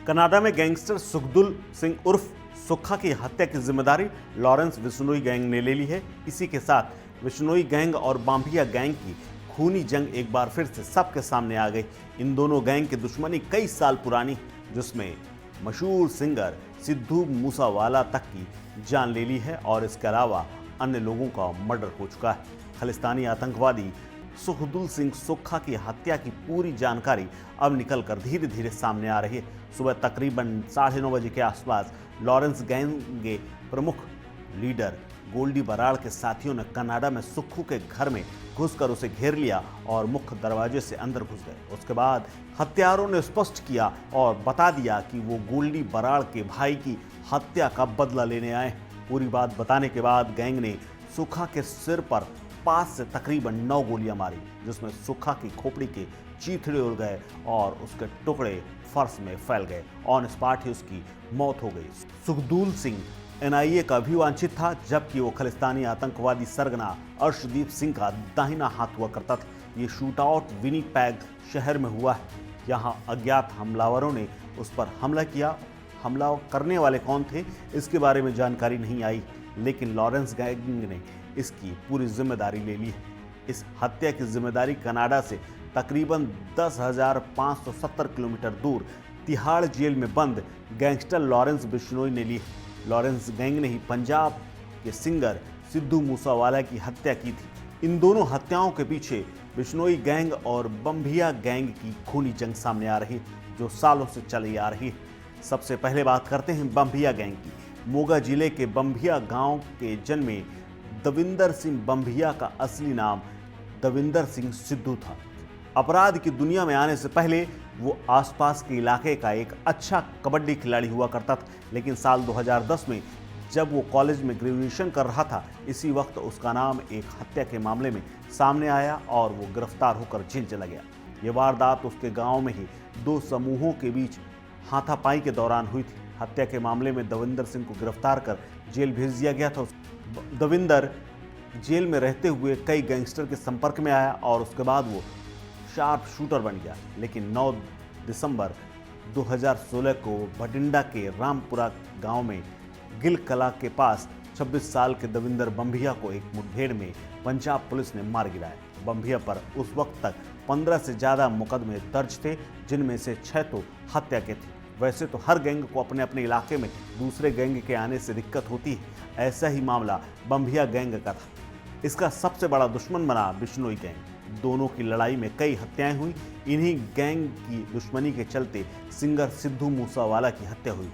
Canada में gangster Sukhdul Singh उर्फ सुक्खा की हत्या की जिम्मेदारी लॉरेंस बिश्नोई गैंग ने ले ली है। इसी के साथ बिश्नोई गैंग और बाम्बिया गैंग की खूनी जंग एक बार फिर से सबके सामने आ गई। इन दोनों गैंग की दुश्मनी कई साल पुरानी, जिसमें मशहूर सिंगर सिद्धू मूसावाला तक की जान ले ली है और इसके अलावा अन्य लोगों का मर्डर हो चुका है। खालिस्तानी आतंकवादी सुखदुल सिंह सुक्खा की हत्या की पूरी जानकारी अब निकलकर धीरे धीरे सामने आ रही है। सुबह तकरीबन 9:30 बजे के आसपास लॉरेंस गैंग के प्रमुख लीडर गोल्डी बराड़ के साथियों ने कनाडा में सुक्खू के घर में घुसकर उसे घेर लिया और मुख्य दरवाजे से अंदर घुस गए। उसके बाद हत्यारों ने स्पष्ट किया और बता दिया कि वो गोल्डी बराड़ के भाई की हत्या का बदला लेने आए। पूरी बात बताने के बाद गैंग ने सुक्खा के सिर पर 5 से तकरीबन 9 गोलियां मारी, जिसमें सुक्खा की खोपड़ी के चीथड़े उड़ गए और उसके टुकड़े फर्श में फैल गए। ऑन स्पॉट ही उसकी मौत हो गई। सुखदुल सिंह एनआईए का अभिवांछित था, जबकि वो खालिस्तानी आतंकवादी सरगना अर्शदीप सिंह का दाहिना हाथ हुआ करता था। ये शूटआउट विनीपेग शहर में हुआ है। यहाँ अज्ञात हमलावरों ने उस पर हमला किया। हमला करने वाले कौन थे, इसके बारे में जानकारी नहीं आई, लेकिन लॉरेंस गैंग ने इसकी पूरी जिम्मेदारी ले ली है। इस हत्या की जिम्मेदारी कनाडा से तकरीबन 10,570 किलोमीटर दूर तिहाड़ जेल में बंद गैंगस्टर लॉरेंस बिश्नोई ने ली है। लॉरेंस गैंग ने ही पंजाब के सिंगर सिद्धू मूसावाला की हत्या की थी। इन दोनों हत्याओं के पीछे बिश्नोई गैंग और बम्बिया गैंग की खूनी जंग सामने आ रही है, जो सालों से चली आ रही है। सबसे पहले बात करते हैं बम्बिया गैंग की। मोगा जिले के बम्बिया गांव के जन्मे दविंदर सिंह बम्बिया का असली नाम दविंदर सिंह सिद्धू था। अपराध की दुनिया में आने से पहले वो आसपास के इलाके का एक अच्छा कबड्डी खिलाड़ी हुआ करता था, लेकिन साल 2010 में जब वो कॉलेज में ग्रेजुएशन कर रहा था, इसी वक्त उसका नाम एक हत्या के मामले में सामने आया और वो गिरफ्तार होकर जेल चला गया। ये वारदात उसके गांव में ही 2 समूहों के बीच हाथापाई के दौरान हुई थी। हत्या के मामले में दविंदर सिंह को गिरफ्तार कर जेल भेज दिया गया था। दविंदर जेल में रहते हुए कई गैंगस्टर के संपर्क में आया और उसके बाद वो शार्प शूटर बन गया। लेकिन 9 दिसंबर 2016 को भटिंडा के रामपुरा गांव में गिल कला के पास 26 साल के दविंदर बम्बिया को एक मुठभेड़ में पंजाब पुलिस ने मार गिराया। बम्बिया पर उस वक्त तक 15 से ज़्यादा मुकदमे दर्ज थे, जिनमें से 6 तो हत्या के थे। वैसे तो हर गैंग को अपने अपने इलाके में दूसरे गैंग के आने से दिक्कत होती है। ऐसा ही मामला बम्बिया गैंग का था। इसका सबसे बड़ा दुश्मन बना बिश्नोई गैंग। दोनों की लड़ाई में कई हत्याएं हुई। इन्हीं गैंग की दुश्मनी के चलते सिंगर सिद्धू मूसावाला की हत्या हुई।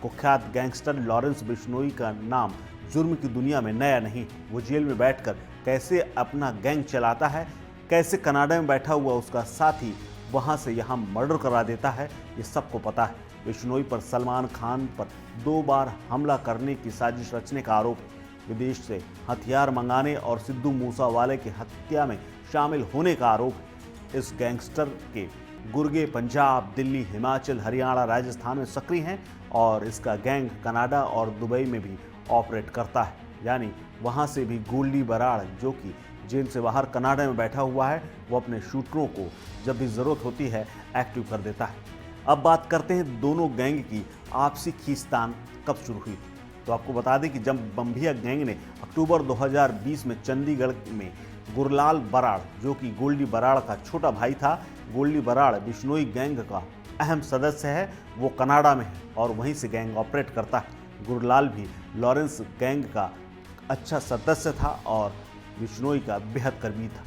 कुख्यात गैंगस्टर लॉरेंस बिश्नोई का नाम जुर्म की दुनिया में नया नहीं। वो जेल में बैठकर कैसे अपना गैंग चलाता है, कैसे कनाडा में बैठा हुआ उसका साथी वहां से यहाँ मर्डर करा देता है, ये सबको पता है। बिश्नोई पर सलमान खान पर 2 बार हमला करने की साजिश रचने का आरोप है। विदेश से हथियार मंगाने और सिद्धू मूसावाले की हत्या में शामिल होने का आरोप है। इस गैंगस्टर के गुर्गे पंजाब, दिल्ली, हिमाचल, हरियाणा, राजस्थान में सक्रिय हैं और इसका गैंग कनाडा और दुबई में भी ऑपरेट करता है। यानी वहाँ से भी गोल्डी बराड़, जो कि जेल से बाहर कनाडा में बैठा हुआ है, वो अपने शूटरों को जब भी ज़रूरत होती है एक्टिव कर देता है। अब बात करते हैं दोनों गैंग की आपसी खींचतान कब शुरू हुई। तो आपको बता दें कि जब बम्बिया गैंग ने अक्टूबर 2020 में चंडीगढ़ में गुरलाल बराड़, जो कि गोल्डी बराड़ का छोटा भाई था, गोल्डी बराड़ बिश्नोई गैंग का अहम सदस्य है, वो कनाडा में है और वहीं से गैंग ऑपरेट करता है। गुरलाल भी लॉरेंस गैंग का अच्छा सदस्य था और बिश्नोई का बेहद कर्मी था।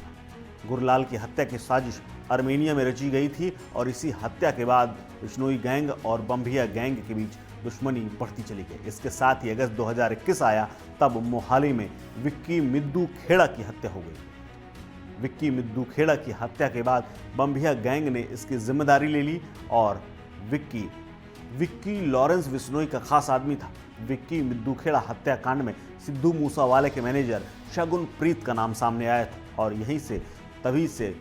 गुरलाल की हत्या की साजिश आर्मेनिया में रची गई थी और इसी हत्या के बाद बिश्नोई गैंग और बम्बिया गैंग के बीच दुश्मनी बढ़ती चली गई। इसके साथ ही अगस्त 2021 आया, तब मोहाली में विक्की मिद्दू खेड़ा की हत्या हो गई। विक्की मिद्दू खेड़ा की हत्या के बाद बम्बिया गैंग ने इसकी जिम्मेदारी ले ली और विक्की लॉरेंस बिश्नोई का खास आदमी था। विक्की मिद्दू खेड़ा हत्याकांड में सिद्धू मूसावाले के मैनेजर शगुन प्रीत का नाम सामने आया था और यहीं से तभी से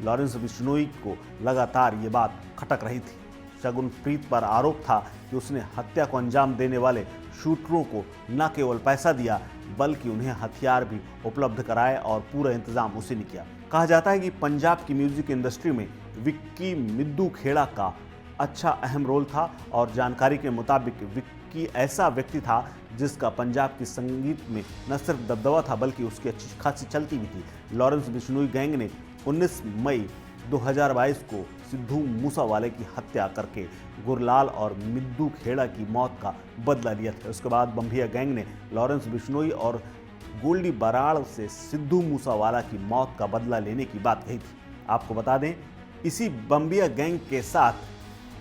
लॉरेंस बिश्नोई को लगातार ये बात खटक रही थी। शगुन प्रीत पर आरोप था कि उसने हत्या को अंजाम देने वाले शूटरों को न केवल पैसा दिया, बल्कि उन्हें हथियार भी उपलब्ध कराए और पूरा इंतजाम उसी ने किया। कहा जाता है कि पंजाब की म्यूजिक इंडस्ट्री में विक्की मिद्दू खेड़ा का अच्छा अहम रोल था और जानकारी के मुताबिक विक्की ऐसा व्यक्ति था जिसका पंजाब की संगीत में न सिर्फ दबदबा था बल्कि उसकी अच्छी खासी चलती भी थी। लॉरेंस बिश्नोई गैंग ने 19 मई 2022 को सिद्धू मूसावाले की हत्या करके गुरलाल और मिद्दू खेड़ा की मौत का बदला लिया था। उसके बाद बम्बिया गैंग ने लॉरेंस बिश्नोई और गोल्डी बराड़ से सिद्धू मूसावाला की मौत का बदला लेने की बात कही थी। आपको बता दें, इसी बम्बिया गैंग के साथ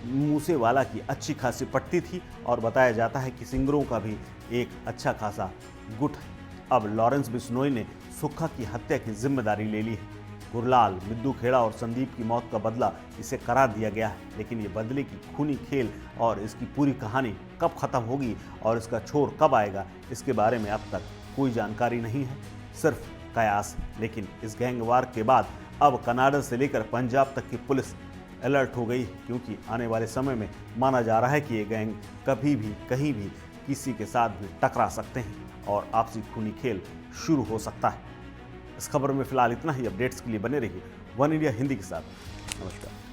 मूसेवाला की अच्छी खासी पट्टी थी और बताया जाता है कि सिंगरों का भी एक अच्छा खासा गुट है। अब लॉरेंस बिश्नोई ने सुक्खा की हत्या की जिम्मेदारी ले ली है। गुरलाल, मिद्दू खेड़ा और संदीप की मौत का बदला इसे करार दिया गया है, लेकिन ये बदले की खूनी खेल और इसकी पूरी कहानी कब खत्म होगी और इसका छोर कब आएगा, इसके बारे में अब तक कोई जानकारी नहीं है, सिर्फ कयास है। लेकिन इस गैंगवार के बाद अब कनाडा से लेकर पंजाब तक की पुलिस अलर्ट हो गई, क्योंकि आने वाले समय में माना जा रहा है कि ये गैंग कभी भी कहीं भी किसी के साथ भी टकरा सकते हैं और आपसी खूनी खेल शुरू हो सकता है। इस खबर में फिलहाल इतना ही। अपडेट्स के लिए बने रहिए वन इंडिया हिंदी के साथ। नमस्कार।